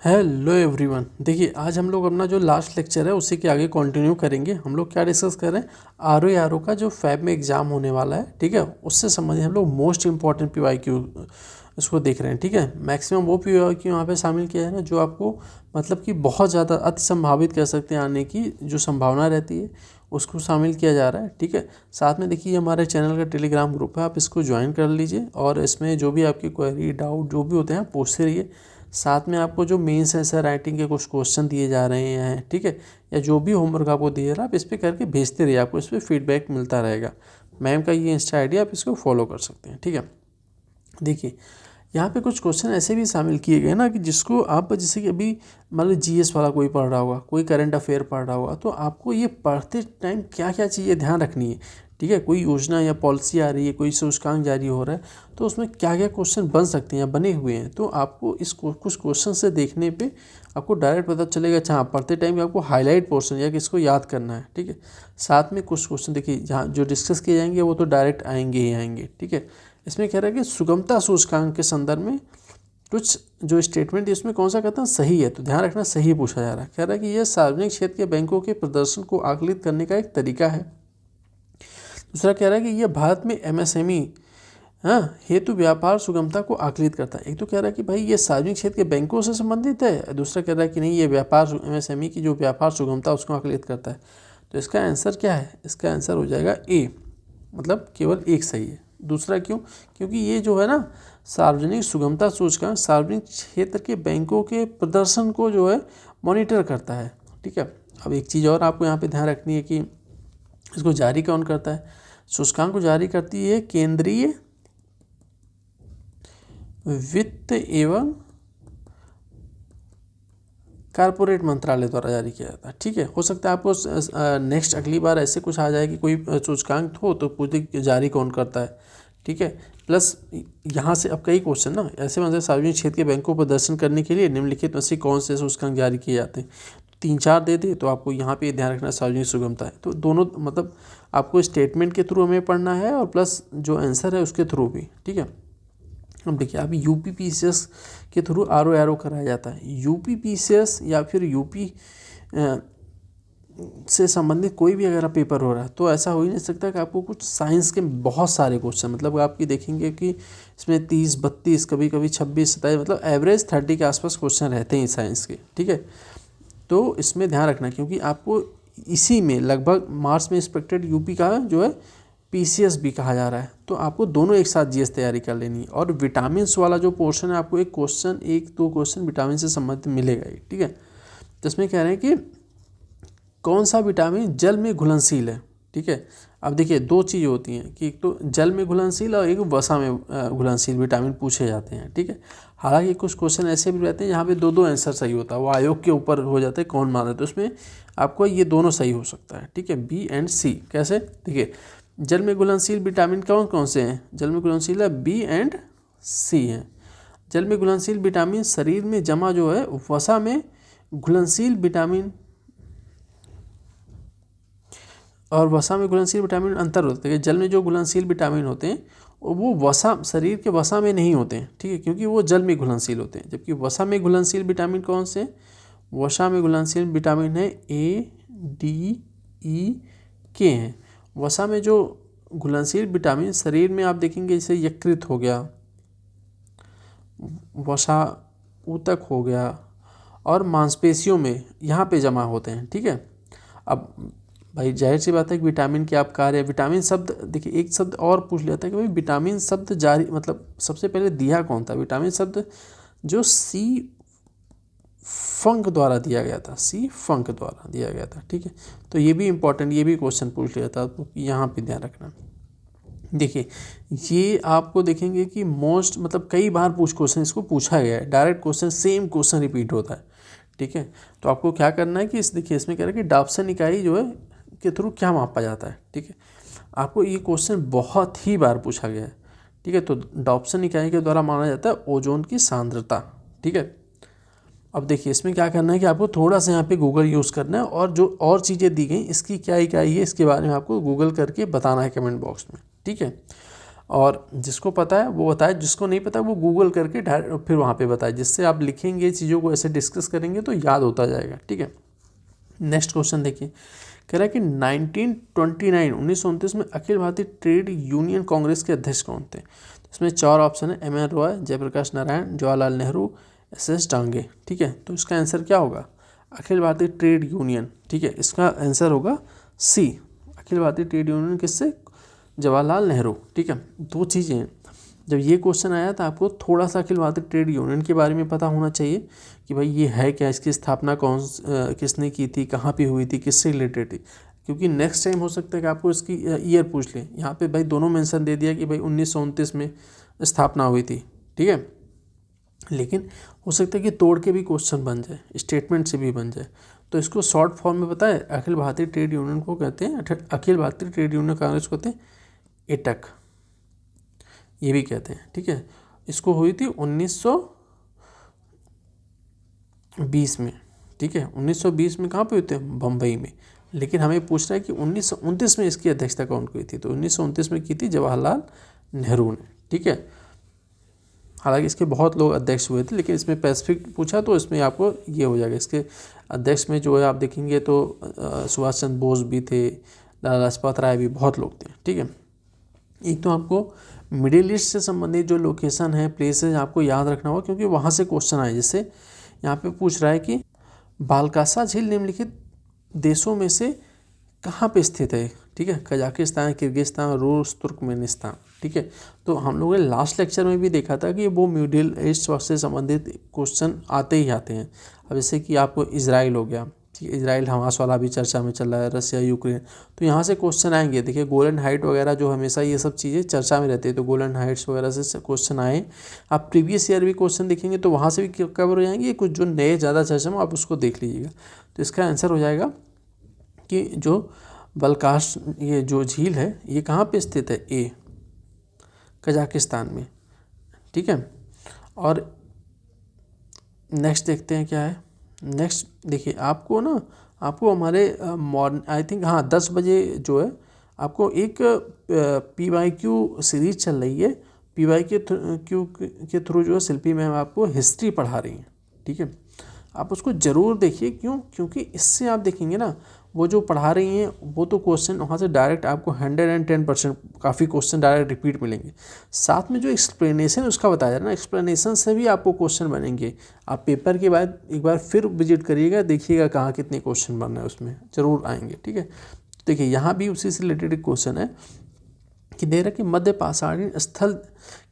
Hello everyone. देखिए आज हम लोग अपना जो लास्ट लेक्चर है उसी के आगे कंटिन्यू करेंगे। हम लोग क्या डिस्कस कर रहे हैं, आर ओ का जो फैब में एग्ज़ाम होने वाला है, ठीक है, उससे संबंधित हम लोग मोस्ट इंपॉर्टेंट PYQ इसको देख रहे हैं। ठीक है, मैक्सिमम वो PYQ यहाँ पे शामिल किया है ना जो आपको मतलब कि बहुत ज़्यादा अति संभावित कह सकते हैं आने की जो संभावना रहती है उसको शामिल किया जा रहा है। ठीक है, साथ में देखिए हमारे चैनल का टेलीग्राम ग्रुप है, आप इसको ज्वाइन कर लीजिए और इसमें जो भी आपकी क्वेरी डाउट जो भी होते हैं पूछते रहिए। साथ में आपको जो मेंस है सर राइटिंग के कुछ क्वेश्चन दिए जा रहे हैं, ठीक है, या जो भी होमवर्क आपको दिए रहा आप इस पर करके भेजते रहिए, आपको इस पर फीडबैक मिलता रहेगा। मैम का ये इंस्टा आईडी आप इसको फॉलो कर सकते हैं। ठीक है, देखिए यहाँ पे कुछ क्वेश्चन ऐसे भी शामिल किए गए ना कि जिसको आप जैसे कि अभी मान लो GS वाला कोई पढ़ रहा होगा, कोई करंट अफेयर पढ़ रहा होगा, तो आपको ये पढ़ते टाइम क्या क्या चीज़ें ध्यान रखनी है। ठीक है, कोई योजना या पॉलिसी आ रही है, कोई सूचकांक जारी हो रहा है, तो उसमें क्या क्या क्वेश्चन बन सकते हैं या बने हुए हैं, तो आपको इस कुछ क्वेश्चन से देखने पे आपको डायरेक्ट पता चलेगा। अच्छा हाँ, पढ़ते टाइम आपको हाईलाइट पोर्शन या किसको याद करना है। ठीक है, साथ में कुछ क्वेश्चन देखिए जहाँ जो डिस्कस किए जाएंगे वो तो डायरेक्ट आएंगे ही आएंगे। ठीक है, इसमें कह रहा है कि सुगमता सूचकांक के संदर्भ में कुछ जो स्टेटमेंट है इसमें कौन सा कहता है सही है, तो ध्यान रखना सही पूछा जा रहा है। कह रहा है कि यह सार्वजनिक क्षेत्र के बैंकों के प्रदर्शन को आकलित करने का एक तरीका है। दूसरा कह रहा है कि यह भारत में MSME हेतु व्यापार सुगमता को आकलित करता है। एक तो कह रहा है कि भाई ये सार्वजनिक क्षेत्र के बैंकों से संबंधित है, दूसरा कह रहा है कि नहीं ये व्यापार MSME की जो व्यापार सुगमता उसको आकलित करता है। तो इसका आंसर क्या है, इसका आंसर हो जाएगा A, मतलब केवल एक सही है। दूसरा क्यों, क्योंकि ये जो है ना सार्वजनिक सुगमता सूचकांक सार्वजनिक क्षेत्र के बैंकों के प्रदर्शन को जो है मॉनिटर करता है। ठीक है, अब एक चीज़ और आपको यहाँ पे ध्यान रखनी है कि इसको जारी कौन करता है। सूचकांक को जारी करती है केंद्रीय वित्त एवं कारपोरेट मंत्रालय द्वारा जारी किया जाता है। ठीक है, हो सकता है आपको नेक्स्ट अगली बार ऐसे कुछ आ जाए कि कोई सूचकांक हो तो पूछे जारी कौन करता है। ठीक है, प्लस यहाँ से अब कई क्वेश्चन ना ऐसे मतलब सार्वजनिक क्षेत्र के बैंकों पर प्रदर्शन करने के लिए निम्नलिखित में से कौन से सूचकांक जारी किए जाते हैं, 3-4 दे दे तो आपको यहाँ पे ध्यान रखना सार्वजनिक सुगमता है। तो दोनों मतलब आपको स्टेटमेंट के थ्रू हमें पढ़ना है और प्लस जो आंसर है उसके थ्रू भी। ठीक है, अब देखिए अभी UPPCS के थ्रू RO कराया जाता है। UPPCS या फिर यूपी से संबंधित कोई भी अगर आप पेपर हो रहा है तो ऐसा हो ही नहीं सकता कि आपको कुछ साइंस के बहुत सारे क्वेश्चन मतलब आपकी देखेंगे कि इसमें 30-32 कभी कभी 26-27 मतलब एवरेज 30 के आसपास क्वेश्चन रहते हैं साइंस के। ठीक है, तो इसमें ध्यान रखना क्योंकि आपको इसी में लगभग मार्च में एक्सपेक्टेड यूपी का जो है PCS भी कहा जा रहा है, तो आपको दोनों एक साथ GS तैयारी कर लेनी है। और विटामिन वाला जो पोर्शन है आपको एक क्वेश्चन 1-2 क्वेश्चन विटामिन से संबंधित मिलेगा ही। ठीक है, जिसमें कह रहे हैं कि कौन सा विटामिन जल में घुलनशील है। ठीक है, अब देखिए दो चीज़ होती हैं कि एक तो जल में घुलनशील और एक वसा में घुलनशील विटामिन पूछे जाते हैं। ठीक है, हालांकि कुछ क्वेश्चन ऐसे भी रहते हैं जहाँ पे दो आंसर सही होता है, वो आयोग के ऊपर हो जाता है कौन माना, तो उसमें आपको ये दोनों सही हो सकता है। ठीक है, B एंड C कैसे, देखिए जल में घुलनशील विटामिन कौन कौन से हैं, जल में घुलनशील है B एंड C हैं। जल में घुलनशील विटामिन शरीर में जमा जो है, वसा में घुलनशील विटामिन और वसा में घुलनशील विटामिन अंतर होते हैं। जल में जो घुलनशील विटामिन होते हैं वो वसा शरीर के वसा में नहीं होते हैं। ठीक है, क्योंकि वो जल में घुलनशील होते हैं, जबकि वसा में घुलनशील विटामिन कौन से, वसा में घुलनशील विटामिन है A, D, E, K हैं। वसा में जो घुलनशील विटामिन शरीर में आप देखेंगे जैसे यकृत हो गया, वसा ऊतक हो गया और मांसपेशियों में यहाँ पे जमा होते हैं। ठीक है, अब भाई जाहिर सी बात है कि विटामिन के आप कार्य, विटामिन शब्द देखिए एक शब्द और पूछ लेता है कि भाई विटामिन शब्द जारी मतलब सबसे पहले दिया कौन था, विटामिन शब्द जो C फंक द्वारा दिया गया था, C फंक द्वारा दिया गया था। ठीक है, तो ये भी इंपॉर्टेंट, ये भी क्वेश्चन पूछ लिया था तो यहाँ पे ध्यान रखना। देखिए ये आपको देखेंगे कि मोस्ट मतलब कई बार क्वेश्चन इसको पूछा गया है, direct question same question repeat होता है। ठीक है, तो आपको क्या करना है कि देखिए इसमें कह रहा है कि डाप्सन इकाई जो है के थ्रू क्या मापा जाता है। ठीक है, आपको ये क्वेश्चन बहुत ही बार पूछा गया है। ठीक है, तो डॉप्सन इकाई के द्वारा माना जाता है ओजोन की सांद्रता। ठीक है, अब देखिए इसमें क्या करना है कि आपको थोड़ा सा यहाँ पे गूगल यूज़ करना है और जो और चीज़ें दी गई इसकी क्या इकाई है इसके बारे में आपको गूगल करके बताना है कमेंट बॉक्स में। ठीक है, और जिसको पता है वो बताए, जिसको नहीं पता वो गूगल करके फिर वहाँ पे बताए, जिससे आप लिखेंगे चीज़ों को ऐसे डिस्कस करेंगे तो याद होता जाएगा। ठीक है, नेक्स्ट क्वेश्चन देखिए, कह रहा है कि 1929 में अखिल भारतीय ट्रेड यूनियन कांग्रेस के अध्यक्ष कौन थे। तो इसमें 4 ऑप्शन है, एम.एन. रॉय, जयप्रकाश नारायण, जवाहरलाल नेहरू, एस.एस. डांगे। ठीक है, तो इसका आंसर क्या होगा, अखिल भारतीय ट्रेड यूनियन। ठीक है, इसका आंसर होगा सी, अखिल भारतीय ट्रेड यूनियन किससे, जवाहरलाल नेहरू। ठीक है, दो चीज़ें हैं, जब ये क्वेश्चन आया तो आपको थोड़ा सा अखिल भारतीय ट्रेड यूनियन के बारे में पता होना चाहिए कि भाई ये है क्या, इसकी स्थापना किसने की थी, कहाँ पे हुई थी, किससे रिलेटेड थी, क्योंकि नेक्स्ट टाइम हो सकता है कि आपको इसकी ईयर पूछ लें। यहाँ पे भाई दोनों मेंशन दे दिया कि भाई 1929 में स्थापना हुई थी। ठीक है, लेकिन हो सकता है कि तोड़ के भी क्वेश्चन बन जाए, स्टेटमेंट से भी बन जाए, तो इसको शॉर्ट फॉर्म में पता है, अखिल भारतीय ट्रेड यूनियन को कहते हैं, अखिल भारतीय ट्रेड यूनियन कांग्रेस को कहते हैं एटक, ये भी कहते हैं। ठीक है, इसको हुई थी 1920 में। ठीक है, 1920 में कहाँ पे हुए थे, बम्बई में, लेकिन हमें पूछ रहा है कि 1929 में इसकी अध्यक्षता कौन की थी, तो 1929 में की थी जवाहरलाल नेहरू ने। ठीक है, हालांकि इसके बहुत लोग अध्यक्ष हुए थे, लेकिन इसमें पैसिफिक पूछा तो इसमें आपको ये हो जाएगा, इसके अध्यक्ष में जो है आप देखेंगे तो सुभाष चंद्र बोस भी थे, लाला लाजपत राय भी, बहुत लोग थे। ठीक है, एक तो आपको मिडिल ईस्ट से संबंधित जो लोकेशन है, प्लेसेस आपको याद रखना होगा, क्योंकि वहाँ से क्वेश्चन आए। जैसे यहाँ पे पूछ रहा है कि बालकासा झील निम्नलिखित देशों में से कहाँ पे स्थित है। ठीक है, कजाकिस्तान, किर्गिस्तान, रूस, तुर्कमेनिस्तान। ठीक है, तो हम लोगों ने लास्ट लेक्चर में भी देखा था कि वो मिडिल ईस्ट से संबंधित क्वेश्चन आते ही आते हैं। अब जैसे कि आपको इजराइल हो गया, ठीक है, इजराइल हमास वाला भी चर्चा में चल रहा है, रसिया, यूक्रेन, तो यहाँ से क्वेश्चन आएंगे। देखिए गोलन हाइट वगैरह जो हमेशा ये सब चीज़ें चर्चा में रहती है, तो गोलन हाइट्स वगैरह से क्वेश्चन आए। आप प्रीवियस ईयर भी क्वेश्चन देखेंगे तो वहाँ से भी कवर हो जाएंगे, कुछ जो नए ज़्यादा चर्चा में, आप उसको देख लीजिएगा। तो इसका आंसर हो जाएगा कि जो बलकाश, ये जो झील है ये कहाँ पे स्थित है, ए, कजाकिस्तान में। ठीक है, और नेक्स्ट देखते हैं क्या है। नेक्स्ट देखिए, आपको ना, आपको हमारे मॉर्निंग आई थिंक, हाँ 10 बजे जो है आपको एक PYQ सीरीज चल रही है, PYQ के थ्रू जो है शिल्पी मैम आपको हिस्ट्री पढ़ा रही हैं। ठीक है, आप उसको ज़रूर देखिए, क्यों, क्योंकि इससे आप देखेंगे ना, वो जो पढ़ा रही हैं वो तो क्वेश्चन वहाँ से डायरेक्ट आपको 110% काफ़ी क्वेश्चन डायरेक्ट रिपीट मिलेंगे। साथ में जो एक्सप्लेनेशन उसका बताया जा रहा है ना, एक्सप्लेनेशन से भी आपको क्वेश्चन बनेंगे। आप पेपर के बाद एक बार फिर विजिट करिएगा, देखिएगा कहाँ कितने क्वेश्चन बन रहे हैं, उसमें ज़रूर आएंगे। ठीक है, देखिए यहाँ भी उसी से रिलेटेड एक क्वेश्चन है कि दे रहा कि मध्य पाषाणीय स्थल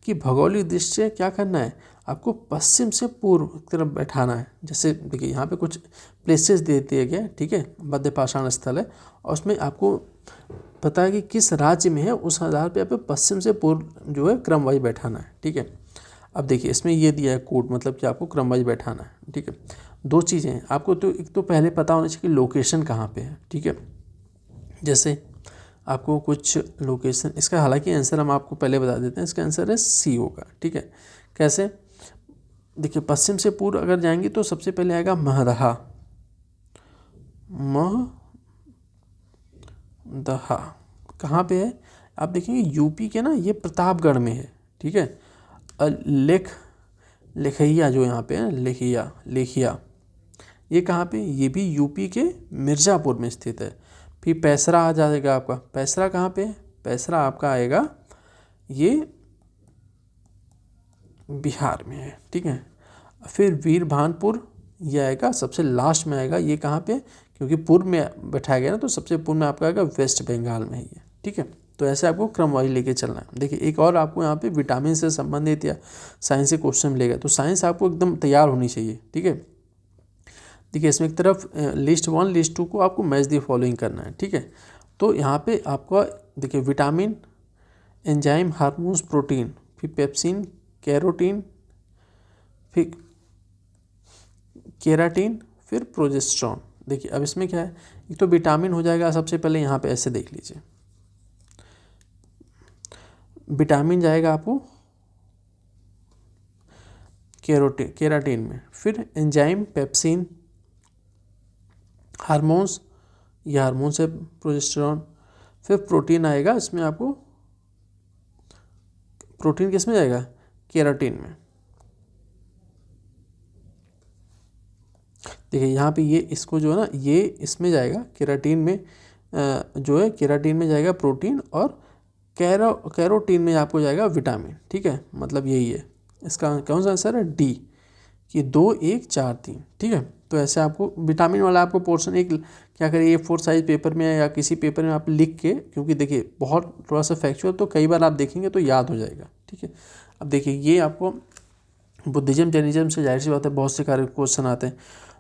की भौगोलिक दृष्टि से क्या करना है, आपको पश्चिम से पूर्व की तरफ बैठाना है। जैसे देखिए यहाँ पे कुछ प्लेसेस दे दिए गए। ठीक है, मध्य पाषाण स्थल है और उसमें आपको पता है कि किस राज्य में है, उस आधार पे आपको पश्चिम से पूर्व जो है क्रम वाइज बैठाना है। ठीक है, अब देखिए इसमें ये दिया है कोड, मतलब कि आपको क्रम वाइज बैठाना है। ठीक है, दो चीज़ें हैं आपको, तो एक तो पहले पता होना चाहिए कि लोकेशन कहाँ पे है। ठीक है, जैसे आपको कुछ लोकेशन, इसका हालांकि आंसर हम आपको पहले बता देते हैं, इसका आंसर है सी होगा। ठीक है, कैसे, देखिए पश्चिम से पूर्व अगर जाएंगे तो सबसे पहले आएगा महदहा, महदहा कहाँ पे है, आप देखेंगे यूपी के ना, ये प्रतापगढ़ में है। ठीक है, लेखैया जो यहाँ पे है, लेखिया ये कहाँ पे, ये भी यूपी के मिर्ज़ापुर में स्थित है। फिर पैसरा आ जाएगा आपका, पैसरा कहाँ पे है, पैसरा आपका आएगा ये बिहार में है। ठीक है, फिर वीरभानपुर ये आएगा सबसे लास्ट में आएगा, ये कहाँ पे, क्योंकि पूर्व में बैठाया गया ना, तो सबसे पूर्व में आपका आएगा वेस्ट बंगाल में ही है। ठीक है, तो ऐसे आपको क्रम वाइज लेके चलना है। देखिए एक और आपको यहाँ पे विटामिन से संबंधित या साइंस से क्वेश्चन मिलेगा, तो साइंस आपको एकदम तैयार होनी चाहिए। ठीक है, देखिए इसमें एक तरफ लिस्ट 1 लिस्ट 2 को आपको मैच दी फॉलोइंग करना है। ठीक है, तो यहाँ पे आपका देखिए विटामिन, एंजाइम, हार्मोन्स, प्रोटीन, फिर पेप्सिन, कैरोटीन, फिर केराटिन, फिर प्रोजेस्टेरॉन। देखिए अब इसमें क्या है, एक तो विटामिन हो जाएगा, सबसे पहले यहाँ पे ऐसे देख लीजिए, विटामिन जाएगा आपको केराटिन में, फिर एंजाइम, पेप्सिन, हार्मोन्स, ये हार्मोन से प्रोजेस्टेरॉन, फिर प्रोटीन आएगा, इसमें आपको प्रोटीन किस में जाएगा, केराटिन में। देखिए यहाँ पे ये इसको जो है ना, ये इसमें जाएगा केराटिन में, जो है केराटिन में जाएगा प्रोटीन, और कैरोटीन में आपको जाएगा विटामिन। ठीक है, मतलब यही है इसका कौन सा आंसर है, डी, कि 2 1 4 3। ठीक है, तो ऐसे आपको विटामिन वाला आपको पोर्शन एक क्या करिए, A4 साइज पेपर में या किसी पेपर में आप लिख के, क्योंकि देखिए बहुत थोड़ा सा फैक्चुअल तो कई बार आप देखेंगे तो याद हो जाएगा। ठीक है, अब देखिए ये आपको बुद्धिज्म जैनिज्म से जाहिर सी बात है बहुत से कार्य क्वेश्चन आते हैं,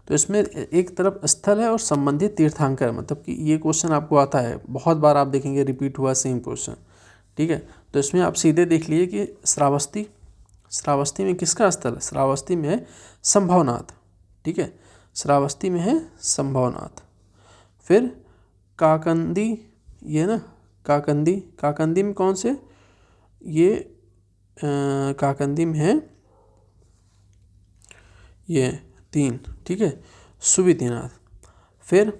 तो इसमें एक तरफ स्थल है और संबंधित तीर्थांकर, मतलब कि ये क्वेश्चन आपको आता है बहुत बार, आप देखेंगे रिपीट हुआ सेम क्वेश्चन। ठीक है, तो इसमें आप सीधे देख लीजिए कि श्रावस्ती, श्रावस्ती में किसका स्थल है, श्रावस्ती में है संभवनाथ। ठीक है, श्रावस्ती में है संभवनाथ। फिर काकंदी, ये ना काकंदी, काकंदी में कौन से, ये काकंदी में है ये 3। ठीक है, सुविधिनाथ। फिर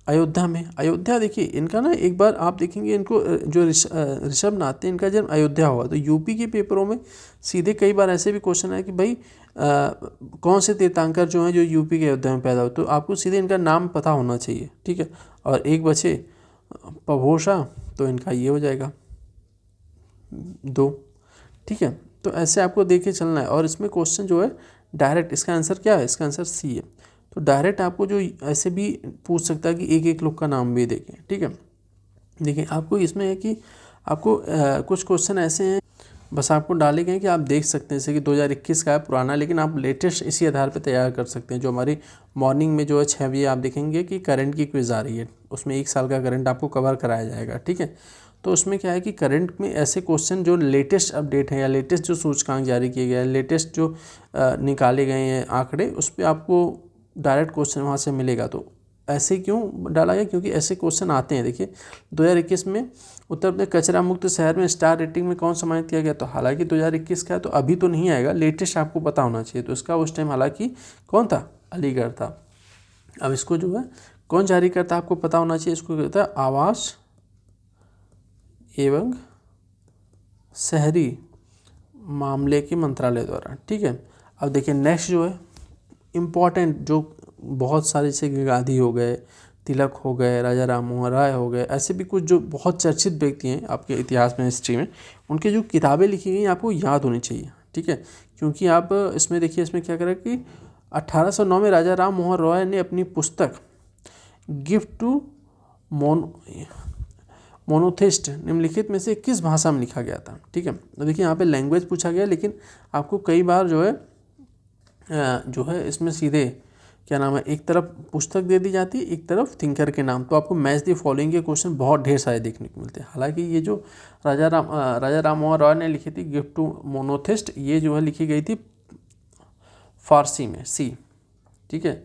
अयोध्या में, अयोध्या देखिए इनका ना एक बार आप देखेंगे इनको जो ऋषभनाथ थे इनका जन्म अयोध्या हुआ, तो यूपी के पेपरों में सीधे कई बार ऐसे भी क्वेश्चन है कि भाई कौन से तीर्थंकर जो हैं जो यूपी के अयोध्या में पैदा हुए, तो आपको सीधे इनका नाम पता होना चाहिए। ठीक है, और एक बचे पभोषा, तो इनका ये हो जाएगा 2। ठीक है, तो ऐसे आपको देखे चलना है, और इसमें क्वेश्चन जो है डायरेक्ट, इसका आंसर क्या है, इसका आंसर सी है। तो डायरेक्ट आपको जो ऐसे भी पूछ सकता है कि एक एक लोग का नाम भी देखें। ठीक है, देखिए आपको इसमें है कि आपको कुछ क्वेश्चन ऐसे हैं बस आपको डाले गए कि आप देख सकते हैं, जैसे कि 2021 का है पुराना, लेकिन आप लेटेस्ट इसी आधार पर तैयार कर सकते हैं। जो हमारी मॉर्निंग में जो है 6 बजे आप देखेंगे कि करंट की क्विज आ रही है, उसमें 1 साल का करंट आपको कवर कराया जाएगा। ठीक है, तो उसमें क्या है कि करंट में ऐसे क्वेश्चन जो लेटेस्ट अपडेट है या लेटेस्ट जो सूचकांक जारी किए गए हैं, लेटेस्ट जो निकाले गए हैं आंकड़े, उस पर आपको डायरेक्ट क्वेश्चन वहाँ से मिलेगा। तो ऐसे क्यों डाला गया, क्योंकि ऐसे क्वेश्चन आते हैं। देखिए 2021 में उत्तर प्रदेश कचरा मुक्त शहर में स्टार रेटिंग में कौन सम्मानित किया गया, तो हालांकि 2021 का है तो अभी तो नहीं आएगा, लेटेस्ट आपको पता होना चाहिए। तो इसका उस टाइम हालांकि कौन था, अलीगढ़ था। अब इसको जो है कौन जारी करता आपको पता होना चाहिए, इसको कहता है आवास एवं शहरी मामले के मंत्रालय द्वारा। ठीक है, अब देखिए नेक्स्ट जो है इम्पॉर्टेंट, जो बहुत सारे जैसे गांधी हो गए, तिलक हो गए, राजा राम मोहन राय हो गए, ऐसे भी कुछ जो बहुत चर्चित व्यक्ति हैं आपके इतिहास में, हिस्ट्री में, उनके जो किताबें लिखी गई आपको याद होनी चाहिए। ठीक है, क्योंकि आप इसमें देखिए इसमें क्या करें कि 1809 में राजा राम मोहन रॉय ने अपनी पुस्तक गिफ्ट टू मोनोथिस्ट निम्नलिखित में से किस भाषा में लिखा गया था। ठीक है, तो देखिए यहाँ पे लैंग्वेज पूछा गया, लेकिन आपको कई बार जो है इसमें सीधे क्या नाम है, एक तरफ पुस्तक दे दी जाती है, एक तरफ थिंकर के नाम, तो आपको मैच दी फॉलोइंग के क्वेश्चन बहुत ढेर सारे देखने को मिलते हैं। हालांकि ये जो राजा राम मोहन रॉय ने लिखी थी गिफ्ट टू मोनोथिस्ट, ये जो है लिखी गई थी फारसी में, सी। ठीक है,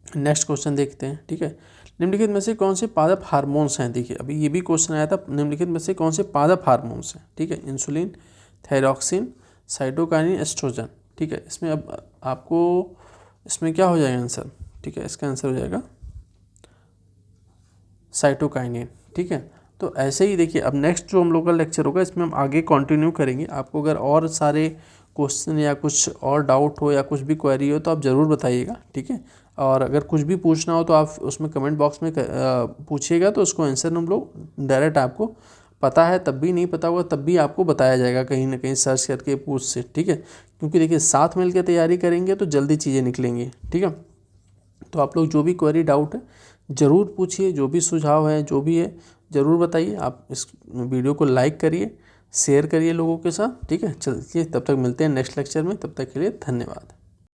नेक्स्ट क्वेश्चन देखते हैं। ठीक है, निम्नलिखित में से कौन से पादप हार्मोन्स हैं, देखिए अभी ये भी क्वेश्चन आया था, निम्नलिखित में से कौन से पादप हार्मोन्स हैं। ठीक है, इंसुलिन, थायरॉक्सिन, साइटोकाइनिन, एस्ट्रोजन। ठीक है, इसमें अब आपको इसमें क्या हो जाएगा आंसर, ठीक है, इसका आंसर हो जाएगा साइटोकाइनिन। ठीक है, तो ऐसे ही देखिए अब नेक्स्ट जो हम लोग का लेक्चर होगा इसमें हम आगे कंटिन्यू करेंगे। आपको अगर और सारे क्वेश्चन या कुछ और डाउट हो या कुछ भी क्वेरी हो तो आप ज़रूर बताइएगा। ठीक है, और अगर कुछ भी पूछना हो तो आप उसमें कमेंट बॉक्स में पूछिएगा, तो उसको आंसर हम लोग डायरेक्ट, आपको पता है तब भी, नहीं पता होगा तब भी आपको बताया जाएगा, कहीं ना कहीं सर्च करके पूछ से। ठीक है, क्योंकि देखिए साथ मिलकर तैयारी करेंगे तो जल्दी चीज़ें निकलेंगी। ठीक है, तो आप लोग जो भी क्वेरी डाउट है ज़रूर पूछिए, जो भी सुझाव है जो भी है ज़रूर बताइए। आप इस वीडियो को लाइक करिए, शेयर करिए लोगों के साथ। ठीक है, चलिए तब तक मिलते हैं नेक्स्ट लेक्चर में, तब तक के लिए धन्यवाद।